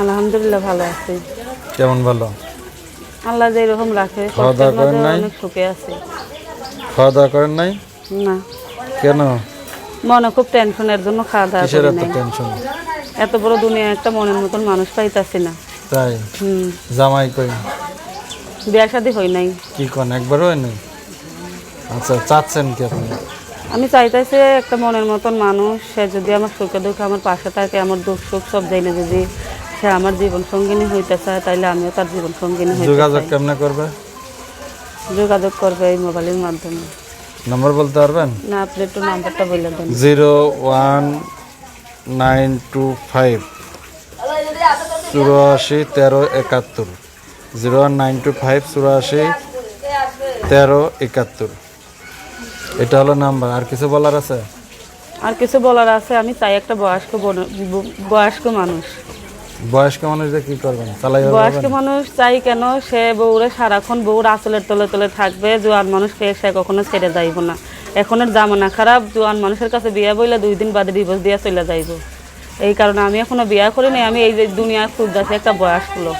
আলহামদুলিল্লাহ ভালো আছি। কেমন ভালো? আল্লাহ যেরকম রাখে খাওয়া দাওয়া করেন নাই? অনেক সুখে আছে। খাওয়া দাওয়া করেন নাই? না, কেন? মনে খুব টেনশনের জন্য খাওয়া দাওয়া কিসের করি এত নাই। টেনশন? এত বড় দুনিয়া একটা মনের মতন মানুষ পাইতাছি না। তাই? জামাই কই? বিয়া শাদী হই নাই। কি কোন একবারও হয় নাই? আচ্ছা, চাচ্ছেন কি আপনি? আমি চাইতেছি একটা মনের মতন মানুষ, সে যদি আমার সুখে দুঃখে আমার পাশে থাকে, আমার দুঃখ সুখ সব জেনে যদি সে আমার জীবন সঙ্গিনী হইতে চায়, তাইলে আমিও তার জীবন সঙ্গিনী হইতে যোগাযোগ চাই। কেমনে করবে? যোগাযোগ করবে এই মোবাইলের মাধ্যমে। নম্বর বলতে পারবেন? না, আপনি একটু নাম্বারটা বলে দেন। 01925 84 13 71। 01925 84 13 71। এটা হলো নাম্বার। আর কিছু বলার আছে? আর কিছু বলার আছে, আমি চাই একটা বয়স্ক মানুষ। বয়স্ক মানুষদের কি করবেন? বয়স্ক মানুষ চাই কেন, সে বউরে সারাক্ষণ বউর আঁচলের তলে তলে থাকবে। জোয়ান মানুষকে সে কখনো ছেড়ে যাইব না। এখনের জামানা খারাপ, জোয়ান মানুষের কাছে বিয়া বইলে 2 দিন বাদে ডিভোর্স দিয়ে চলে যাইব। এই কারণে আমি এখনো বিয়া করি নাই। আমি এই যে দুনিয়া খুঁজতেছি একটা বয়স্ক লোক।